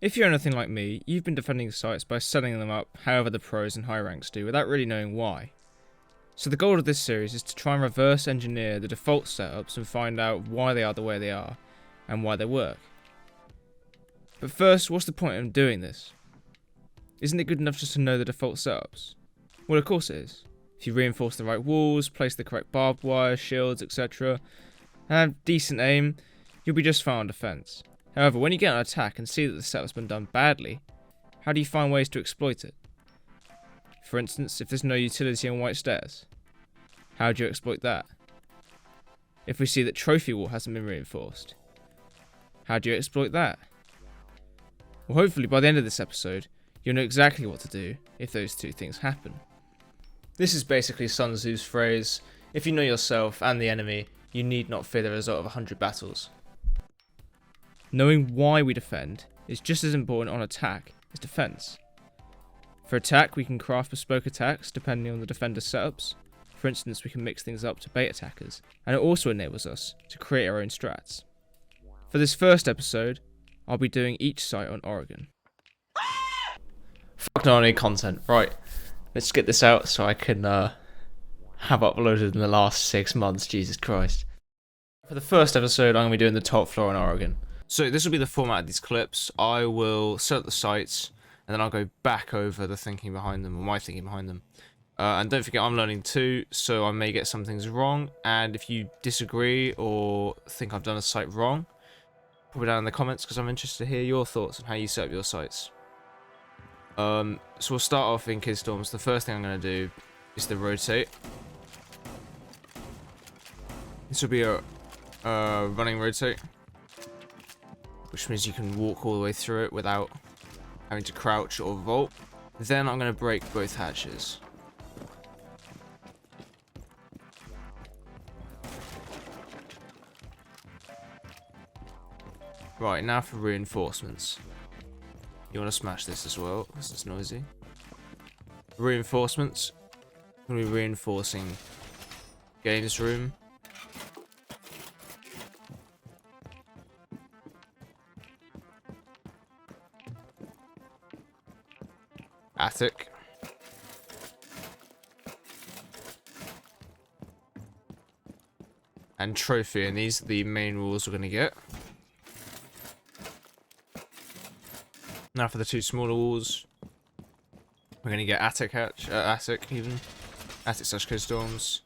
If you're anything like me, you've been defending sites by setting them up however the pros and high ranks do without really knowing why. So the goal of this series is to try and reverse engineer the default setups and find out why they are the way they are and why they work. But first, what's the point of doing this? Isn't it good enough just to know the default setups? Well, of course it is. If you reinforce the right walls, place the correct barbed wire, shields, etc., and have decent aim, you'll be just fine on defense. However, when you get an attack and see that the setup's been done badly, how do you find ways to exploit it? For instance, if there's no utility on white stairs, how do you exploit that? If we see that trophy wall hasn't been reinforced, how do you exploit that? Well, hopefully by the end of this episode, you'll know exactly what to do if those two things happen. This is basically Sun Tzu's phrase, if you know yourself and the enemy, you need not fear the result of 100 battles. Knowing why we defend is just as important on attack as defense. For attack, we can craft bespoke attacks depending on the defender's setups. For instance, we can mix things up to bait attackers, and it also enables us to create our own strats. For this first episode, I'll be doing each site on Oregon. Fuck no, I need content. Right, let's get this out so I can have uploaded in the last 6 months, Jesus Christ. For the first episode, I'm going to be doing the top floor on Oregon. So this will be the format of these clips. I will set up the sites, and then I'll go back over the thinking behind them, or my thinking behind them. And don't forget, I'm learning too, so I may get some things wrong, and if you disagree or think I've done a site wrong, put it down in the comments, because I'm interested to hear your thoughts on how you set up your sites. So we'll start off in Kidstorms. The first thing I'm going to do is the rotate. This will be a running rotate, which means you can walk all the way through it without having to crouch or vault. Then I'm going to break both hatches. Right, now for reinforcements. You want to smash this as well, because it's noisy. Reinforcements. I'm going to be reinforcing games room. Attic. And trophy, and these are the main rules we're going to get. Now for the two smaller walls, we're going to get attic hatch, attic even, attic slash Kidstorms.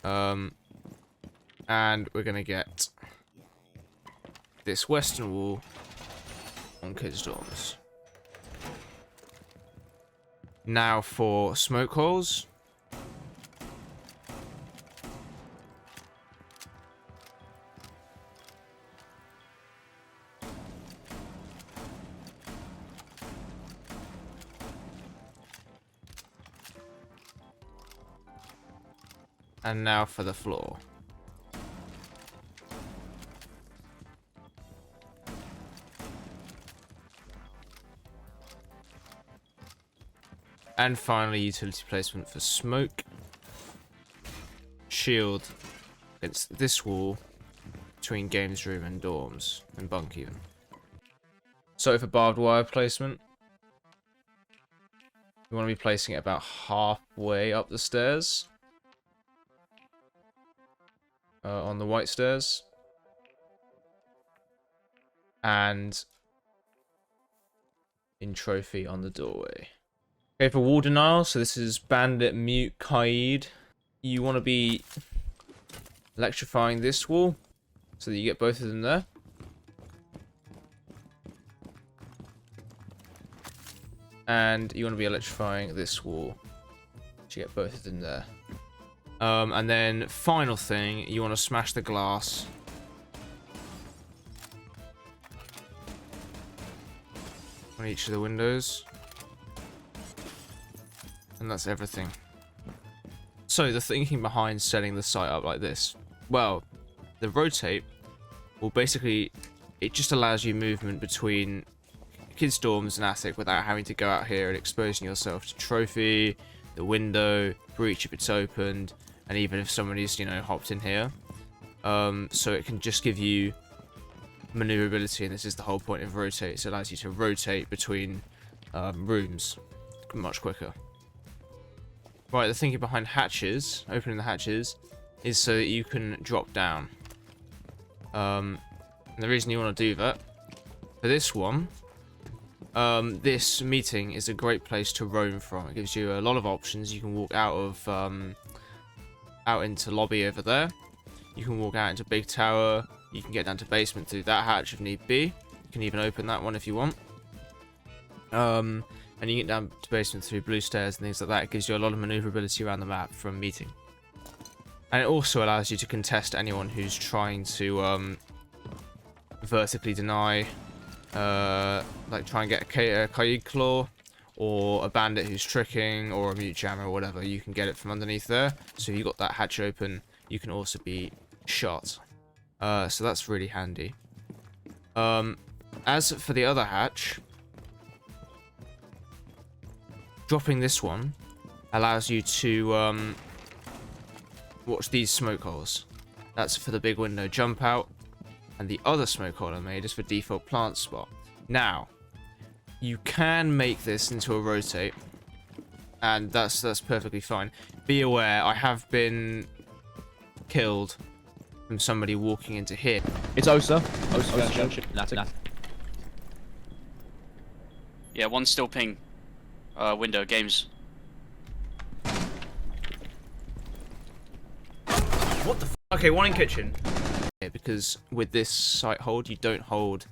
And we're going to get this western wall on Kidstorms. Now for smoke holes. And now for the floor. And finally, utility placement for smoke. Shield against this wall between games room and dorms, and bunk even. So for barbed wire placement, we want to be placing it about halfway up the stairs. On the white stairs. And in trophy on the doorway. Okay, for wall denial, so this is Bandit, Mute, Kaid. You want to be electrifying this wall so that you get both of them there. And you want to be electrifying this wall to get both of them there. And then, final thing, you want to smash the glass on each of the windows. And that's everything. So, the thinking behind setting the site up like this. Well, the rotate will basically, it just allows you movement between Kidstorms and attic without having to go out here and exposing yourself to trophy, the window, breach if it's opened, and even if somebody's, you know, hopped in here. So it can just give you maneuverability, and this is the whole point of rotate. It allows you to rotate between rooms much quicker. Right, the thinking behind hatches, opening the hatches, is so that you can drop down. And the reason you want to do that, for this one, this meeting is a great place to roam from. It gives you a lot of options. You can walk out into lobby over there. You can walk out into big tower. You can get down to basement through that hatch if need be. You can even open that one if you want. And you can get down to basement through blue stairs and things like that. It gives you a lot of maneuverability around the map from meeting. And it also allows you to contest anyone who's trying to vertically deny, like try and get a Kaid Claw, or a bandit who's tricking, or a mute jammer or whatever. You can get it from underneath there. So if you've got that hatch open, you can also be shot. So that's really handy. As for the other hatch, dropping this one allows you to watch these smoke holes. That's for the big window jump out, and the other smoke hole I made is for default plant spot. Now, you can make this into a rotate, and that's perfectly fine. Be aware, I have been killed from somebody walking into here. It's Osa. Osa junction. Yeah, one still ping. Window games. What the f? Okay, one in kitchen. Yeah, because with this site hold, you don't hold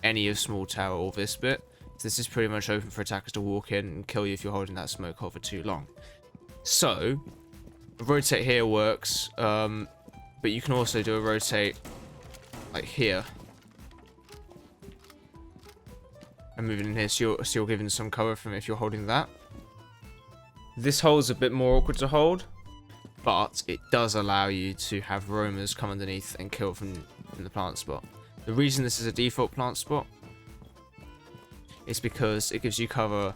any of small tower or this bit. So this is pretty much open for attackers to walk in and kill you if you're holding that smoke hole for too long. So, a rotate here works, but you can also do a rotate like here. And moving in here, so you're giving some cover from if you're holding that. This hole's a bit more awkward to hold, but it does allow you to have roamers come underneath and kill from the plant spot. The reason this is a default plant spot is because it gives you cover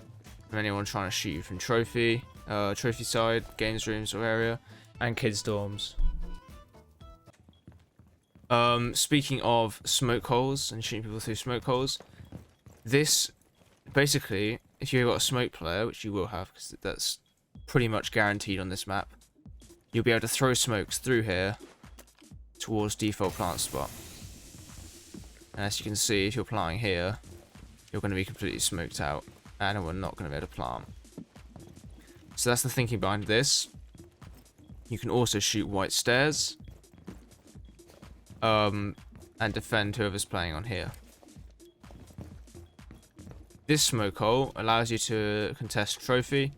from anyone trying to shoot you from trophy side, games rooms or area, and kids dorms. Speaking of smoke holes and shooting people through smoke holes, this basically, if you've got a smoke player, which you will have because that's pretty much guaranteed on this map, you'll be able to throw smokes through here towards default plant spot. And as you can see, if you're planting here, you're going to be completely smoked out, and we're not going to be able to plant. So that's the thinking behind this. You can also shoot white stairs, and defend whoever's playing on here. This smoke hole allows you to contest trophy,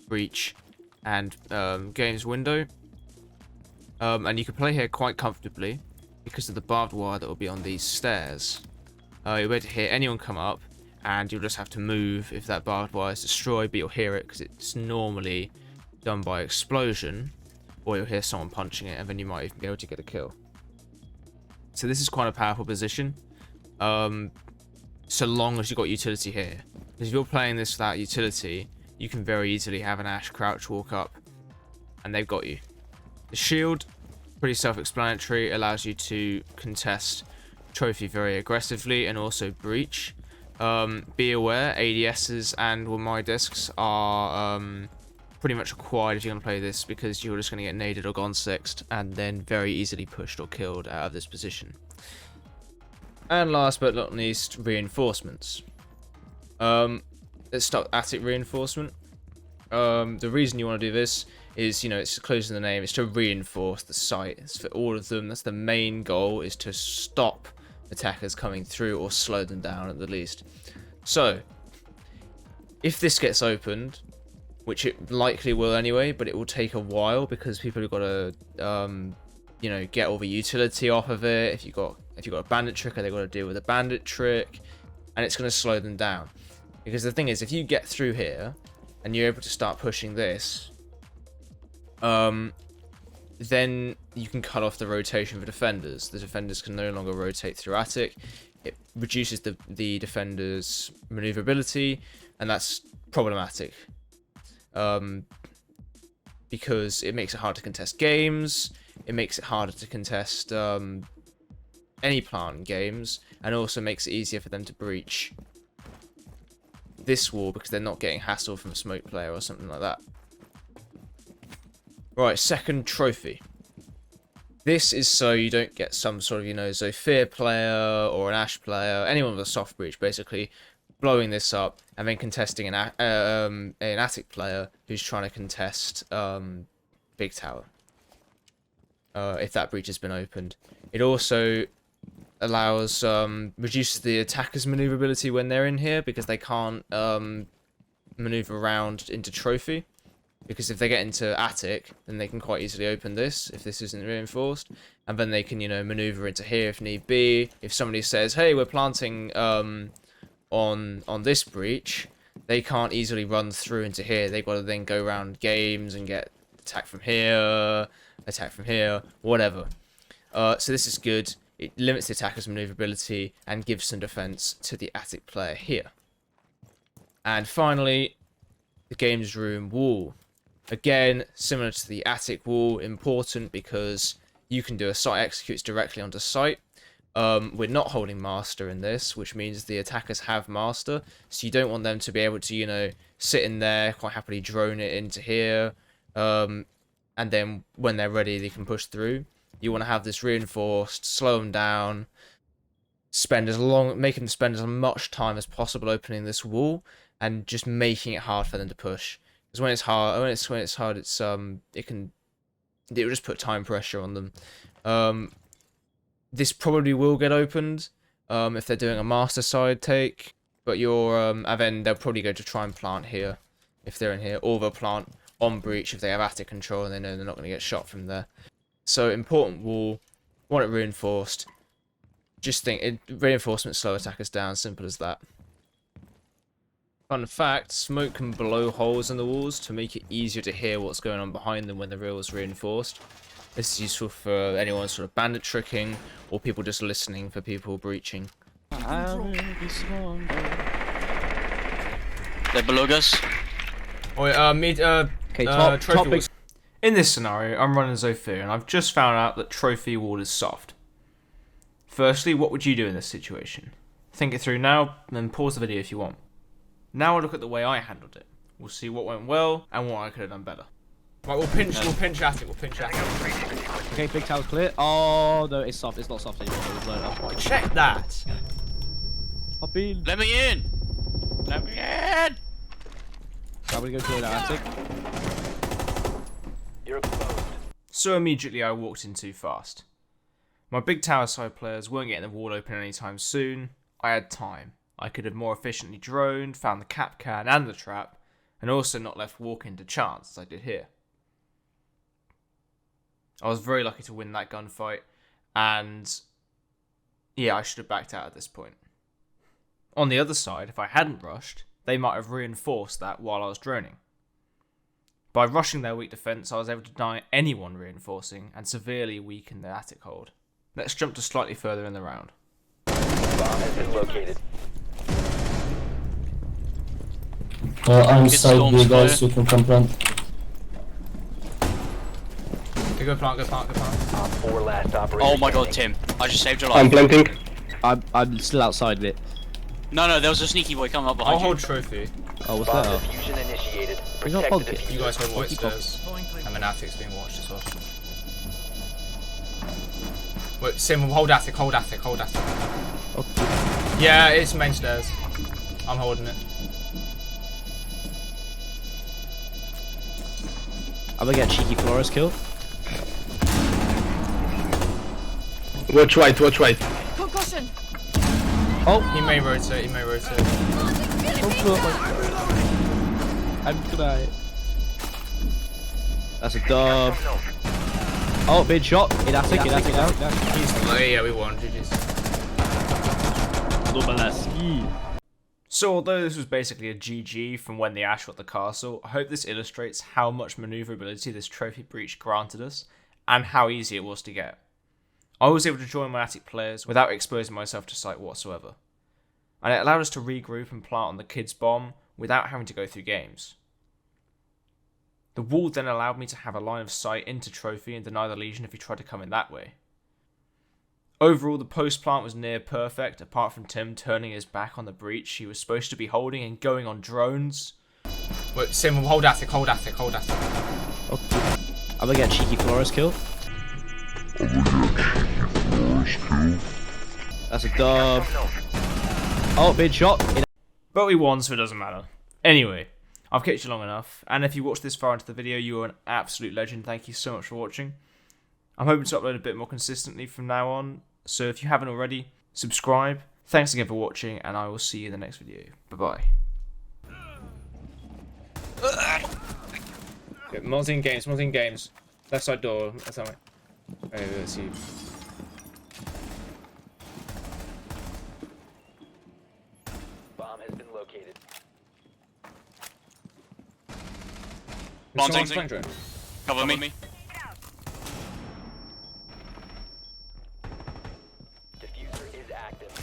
breach, and games window. And you can play here quite comfortably because of the barbed wire that will be on these stairs. You'll be able to hear anyone come up, and you'll just have to move if that barbed wire is destroyed, but you'll hear it because it's normally done by explosion, or you'll hear someone punching it, and then you might even be able to get a kill. So this is quite a powerful position, so long as you've got utility here. Because if you're playing this without utility, you can very easily have an Ash crouch walk up, and they've got you. The shield, pretty self-explanatory, allows you to contest trophy very aggressively and also breach. Be aware, ADSs and my discs are pretty much required if you're going to play this, because you're just going to get naded or gone sixth and then very easily pushed or killed out of this position. And last but not least, reinforcements. Let's start with attic reinforcement. The reason you want to do this is, it's close to the name, it's to reinforce the site. It's for all of them. That's the main goal, is to stop attackers coming through or slow them down at the least. So, if this gets opened, which it likely will anyway, but it will take a while because people have got to, get all the utility off of it. If you've got a bandit tricker, they've got to deal with a bandit trick, and it's going to slow them down. Because the thing is, if you get through here and you're able to start pushing this, then you can cut off the rotation for defenders. The defenders can no longer rotate through attic. It reduces the defenders' maneuverability, and that's problematic. Because it makes it hard to contest games. It makes it harder to contest any plant in games, and also makes it easier for them to breach this wall because they're not getting hassled from a smoke player or something like that. Right, second trophy. This is so you don't get some sort of, Zofia player or an Ash player, anyone with a soft breach, basically, blowing this up and then contesting an attic player who's trying to contest Big Tower. If that breach has been opened. It also allows, reduces the attacker's maneuverability when they're in here because they can't maneuver around into trophy. Because if they get into attic, then they can quite easily open this if this isn't reinforced. And then they can, maneuver into here if need be. If somebody says, hey, we're planting on this breach, they can't easily run through into here. They've got to then go around games and get attack from here, whatever. So this is good. It limits the attacker's maneuverability and gives some defense to the attic player here. And finally, the games room wall. Again, similar to the attic wall, important because you can do a site executes directly onto site. We're not holding master in this, which means the attackers have master, so you don't want them to be able to, sit in there, quite happily drone it into here, and then when they're ready, they can push through. You want to have this reinforced, slow them down, make them spend as much time as possible opening this wall, and just making it hard for them to push. Because when it's hard, it will just put time pressure on them. This probably will get opened if they're doing a master side take, but and then they'll probably go to try and plant here if they're in here, or they'll plant on breach if they have attic control and they know they're not going to get shot from there. So important wall, want it reinforced. Just think, reinforcement slow attackers down, simple as that. Fun fact, smoke can blow holes in the walls to make it easier to hear what's going on behind them when the rail is reinforced. This is useful for anyone sort of bandit tricking or people just listening for people breaching. They're below us. Okay, top big. In this scenario, I'm running Zofia and I've just found out that trophy wall is soft. Firstly, what would you do in this situation? Think it through now, and then pause the video if you want. Now I'll look at the way I handled it. We'll see what went well and what I could have done better. Right, we'll pinch attic. Okay, big tower's clear. Oh no, it's soft. It's not soft anymore. It's blown up. Right, check that. Hop in. Let me in. Let me in. I'm gonna go clear that attic. You're exposed. So immediately I walked in too fast. My big tower side players weren't getting the wall open anytime soon. I had time. I could have more efficiently droned, found the cap can and the trap, and also not left walking to chance as I did here. I was very lucky to win that gunfight, and yeah, I should have backed out at this point. On the other side, if I hadn't rushed, they might have reinforced that while I was droning. By rushing their weak defense, I was able to deny anyone reinforcing and severely weaken their attic hold. Let's jump to slightly further in the round. Bomb has been located. I'm Get side storms B, guys, clear. you can come plant. Okay, go plant. Op 4 last operator. Oh my god, standing. Tim. I just saved your I'm life. planting. I'm still outside of it. No, there was a sneaky boy coming up behind I'll you. hold trophy. Oh, what's Bomb that? diffusion initiated. We got Protect the pocket. You diffuser. guys hold white Keep up. stairs. And then attic's being watched as well. Wait, Sim, hold attic. Okay. Yeah, it's main stairs. I'm holding it. I'm gonna get a cheeky Flores kill. Watch right. Concussion! Oh, He may rotate. I'm gonna. That's a dub. Oh, big shot. In attic out. Yeah, we won. GG's. So although this was basically a GG from when the Ash got the castle, I hope this illustrates how much maneuverability this trophy breach granted us, and how easy it was to get. I was able to join my attic players without exposing myself to sight whatsoever, and it allowed us to regroup and plant on the kids' bomb without having to go through games. The wall then allowed me to have a line of sight into trophy and deny the Legion if he tried to come in that way. Overall, the post plant was near perfect, apart from Tim turning his back on the breach he was supposed to be holding and going on drones. Wait, Sim, hold attic, hold attic, hold attic. Okay. I'm gonna get a cheeky Flores kill. That's a dub. Oh, big shot. But we won, so it doesn't matter. Anyway, I've kept you long enough, and if you watched this far into the video, you are an absolute legend. Thank you so much for watching. I'm hoping to upload a bit more consistently from now on, so if you haven't already, subscribe. Thanks again for watching, and I will see you in the next video. Bye-bye. Multi games. Left side door. That's how let's see. Bomb has been located. Bonding. Flank drone. Cover me. Diffuser is active.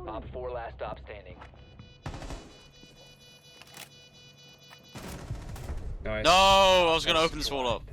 Op 4 last stop standing. Nice. No, I was gonna open this wall up.